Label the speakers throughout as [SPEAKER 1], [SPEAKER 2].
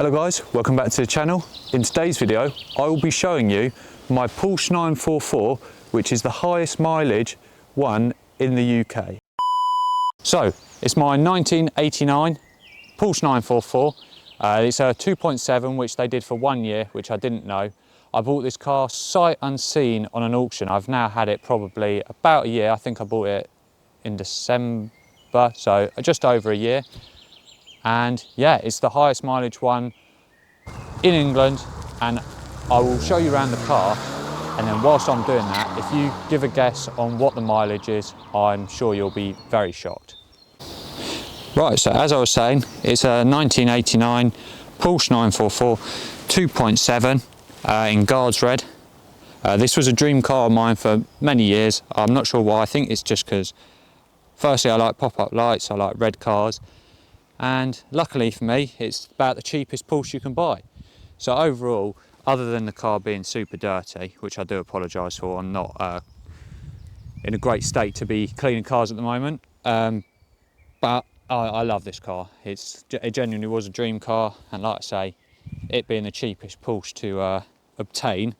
[SPEAKER 1] Hello guys, welcome back to the channel. In today's video, I will be showing you my Porsche 944, which is the highest mileage one in the UK. So, it's my 1989 Porsche 944. It's a 2.7, which they did for 1 year, which I didn't know. I bought this car sight unseen on an auction. I've now had it probably about a year. I think I bought it in December, so just over a year. And yeah, it's the highest mileage one in England, and I will show you around the car, and then whilst I'm doing that, if you give a guess on what the mileage is, I'm sure you'll be very shocked. Right, so as I was saying, it's a 1989 Porsche 944 2.7 in Guards Red. This was a dream car of mine for many years. I'm not sure why. I think it's just because firstly I like pop-up lights, I like red cars, and luckily for me it's about the cheapest Porsche you can buy. So overall, other than the car being super dirty, which I do apologise for, I'm not in a great state to be cleaning cars at the moment, but I love this car. It genuinely was a dream car, and like I say, it being the cheapest Porsche to obtain,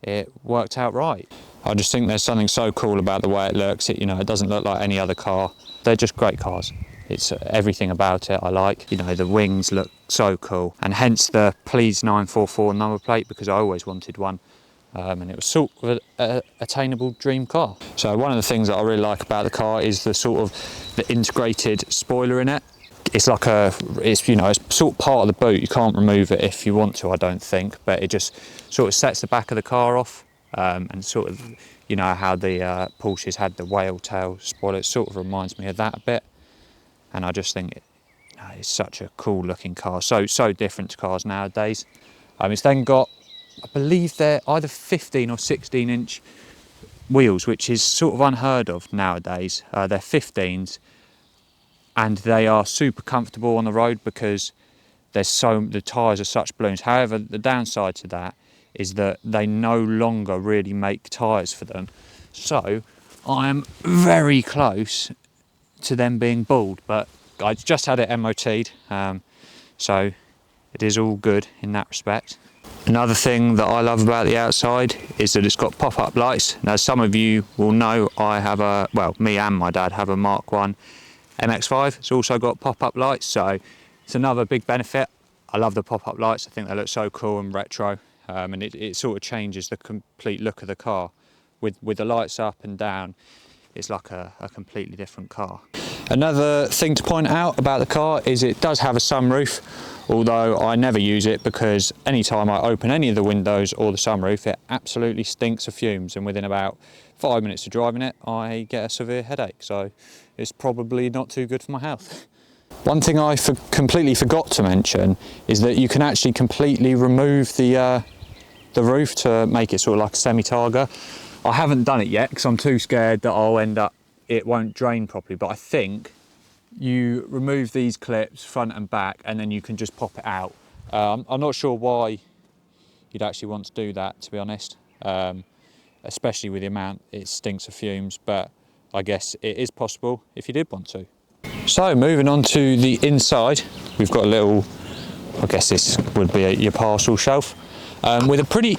[SPEAKER 1] it worked out right. I just think there's something so cool about the way it looks. It doesn't look like any other car. They're just great cars. It's everything about it I like. The wings look so cool, and hence the Please 944 number plate, because I always wanted one, and it was sort of an attainable dream car. So one of the things that I really like about the car is the integrated spoiler in it. It's like it's sort of part of the boot. You can't remove it if you want to, I don't think, but it just sort of sets the back of the car off, and sort of, how the Porsches had the whale tail spoiler. It sort of reminds me of that a bit. And I just think it's such a cool looking car, so different to cars nowadays. It's then got, I believe they're either 15 or 16 inch wheels, which is sort of unheard of nowadays. They're 15s, and they are super comfortable on the road because the tyres are such balloons. However, the downside to that is that they no longer really make tyres for them. So I am very close to them being bald, but I just had it MOT'd, so it is all good in that respect. Another thing that I love about the outside is that it's got pop-up lights. Now, some of you will know me and my dad have a Mark 1 MX-5. It's also got pop-up lights, so it's another big benefit. I love the pop-up lights. I think they look so cool and retro, and it sort of changes the complete look of the car. With the lights up and down, it's like a completely different car. Another thing to point out about the car is it does have a sunroof, although I never use it because anytime I open any of the windows or the sunroof, it absolutely stinks of fumes, and within about 5 minutes of driving it, I get a severe headache, so it's probably not too good for my health. One thing I completely forgot to mention is that you can actually completely remove the roof to make it sort of like a semi-targa. I haven't done it yet because I'm too scared that it won't drain properly, but I think you remove these clips front and back and then you can just pop it out. I'm not sure why you'd actually want to do that, to be honest, especially with the amount it stinks of fumes, but I guess it is possible if you did want to. So moving on to the inside, we've got a little, I guess this would be your parcel shelf, with a pretty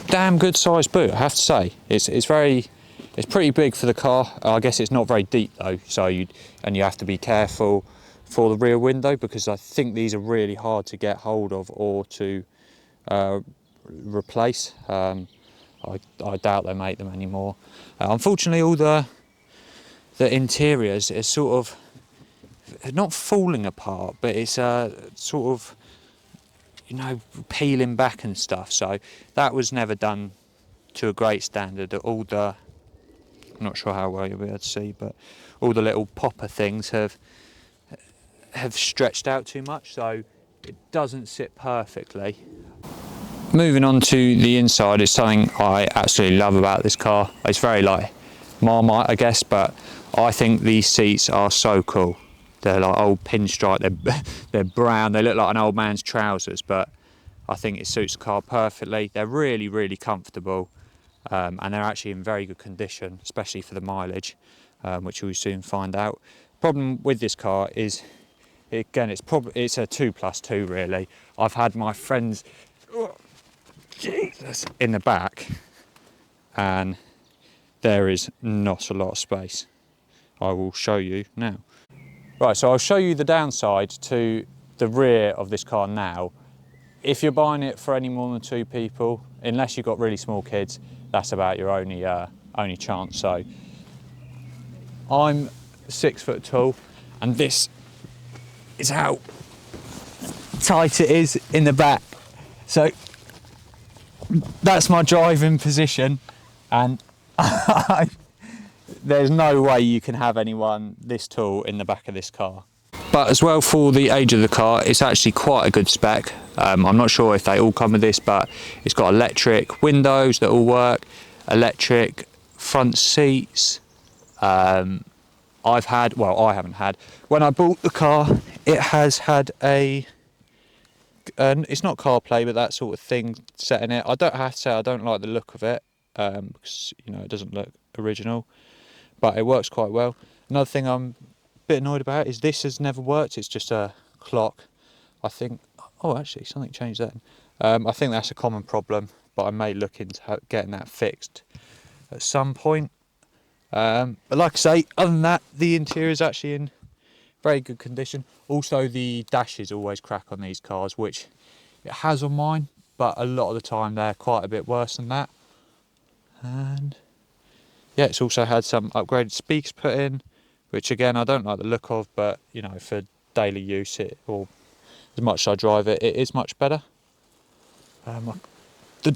[SPEAKER 1] damn good sized boot, I have to say. It's pretty big for the car. I guess it's not very deep though, so you have to be careful for the rear window, because I think these are really hard to get hold of or to replace. I doubt they make them anymore. Unfortunately, all the interiors is sort of not falling apart, but it's sort of peeling back and stuff. So that was never done to a great standard. I'm not sure how well you'll be able to see, but all the little popper things have stretched out too much, so it doesn't sit perfectly. Moving on to the inside is something I absolutely love about this car. It's very like Marmite, I guess, but I think these seats are so cool. They're like old pinstripe, they're brown, they look like an old man's trousers, but I think it suits the car perfectly. They're really, really comfortable, and they're actually in very good condition, especially for the mileage, which we'll soon find out. Problem with this car is Again, it's a 2+2 really. I've had my friends, oh, Jesus, in the back, and there is not a lot of space. I will show you now. Right, so I'll show you the downside to the rear of this car now. If you're buying it for any more than 2 people, unless you've got really small kids, that's about your only chance. So I'm 6 foot tall, and this is how tight it is in the back. So that's my driving position, and there's no way you can have anyone this tall in the back of this car. But as well, for the age of the car, it's actually quite a good spec. I'm not sure if they all come with this, but it's got electric windows that all work, electric front seats. I haven't had. When I bought the car, it has had it's not CarPlay, but that sort of thing set in it. I have to say I don't like the look of it, because it doesn't look original, but it works quite well. Another thing I'm a bit annoyed about is this has never worked. It's just a clock. I think, oh actually something changed then. I think that's a common problem, but I may look into getting that fixed at some point. But like I say, other than that, the interior is actually in very good condition. Also, the dashes always crack on these cars, which it has on mine, but a lot of the time they're quite a bit worse than that. And yeah, it's also had some upgraded speakers put in, which again I don't like the look of, but for daily use, or as much as I drive it, it is much better. The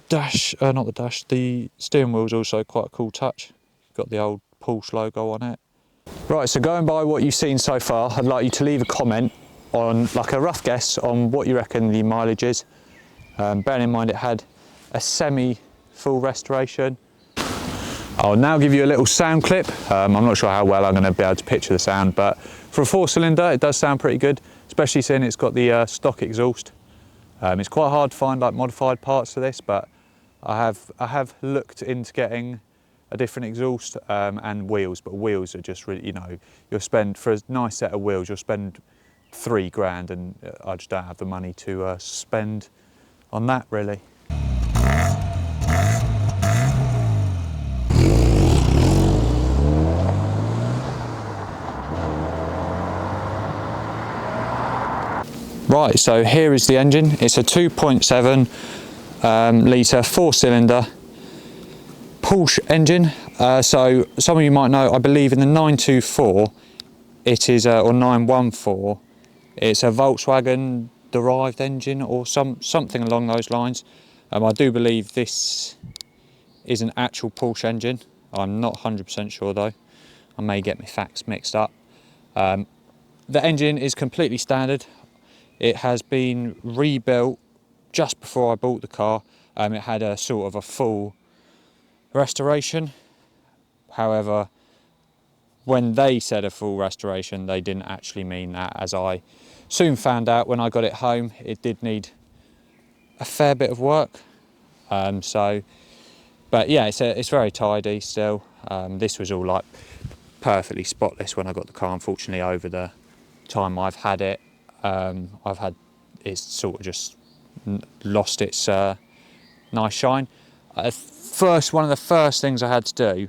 [SPEAKER 1] steering wheel is also quite a cool touch. Got the old Porsche logo on it. Right, so going by what you've seen so far, I'd like you to leave a comment on, like a rough guess on what you reckon the mileage is. Bearing in mind it had a semi-full restoration. I'll now give you a little sound clip. I'm not sure how well I'm going to be able to picture the sound, but for a 4-cylinder it does sound pretty good, especially seeing it's got the stock exhaust. It's quite hard to find like modified parts for this, but I have looked into getting a different exhaust and wheels, but wheels are just really, you'll spend, for a nice set of wheels, you'll spend £3 and I just don't have the money to spend on that really. Right, so here is the engine. It's a 2.7 litre 4-cylinder Porsche engine. So some of you might know, I believe in the 924 it is, or 914, it's a Volkswagen derived engine or something along those lines. I do believe this is an actual Porsche engine. I'm not 100% sure though. I may get my facts mixed up. The engine is completely standard. It has been rebuilt just before I bought the car. It had a sort of a full restoration. However, when they said a full restoration, they didn't actually mean that, as I soon found out when I got it home. It did need a fair bit of work. But yeah, it's very tidy still. This was all like perfectly spotless when I got the car. Unfortunately, over the time I've had it, it's sort of just lost its nice shine. One of the first things I had to do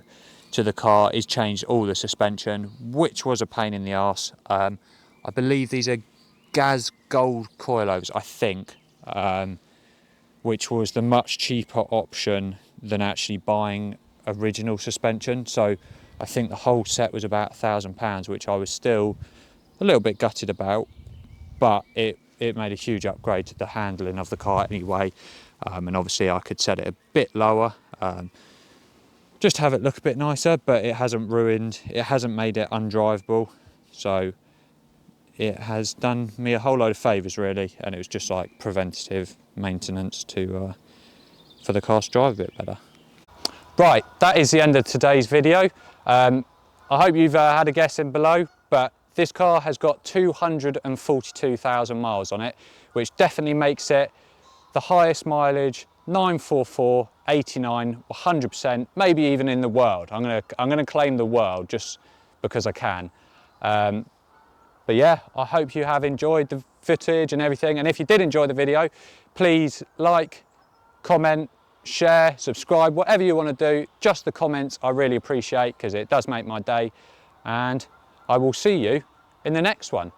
[SPEAKER 1] to the car is change all the suspension, which was a pain in the arse. I believe these are Gaz Gold coilovers, I think, which was the much cheaper option than actually buying original suspension. So I think the whole set was about £1,000, which I was still a little bit gutted about, but it made a huge upgrade to the handling of the car anyway. And obviously I could set it a bit lower, just to have it look a bit nicer, but it hasn't made it undrivable. So it has done me a whole load of favours really, and it was just like preventative maintenance for the car to drive a bit better. Right, that is the end of today's video. I hope you've had a guess in below, but this car has got 242,000 miles on it, which definitely makes it the highest mileage 944, 89, 100%, maybe even in the world. I'm gonna claim the world just because I can. But yeah, I hope you have enjoyed the footage and everything. And if you did enjoy the video, please like, comment, share, subscribe, whatever you want to do. Just the comments I really appreciate, because it does make my day. And I will see you in the next one.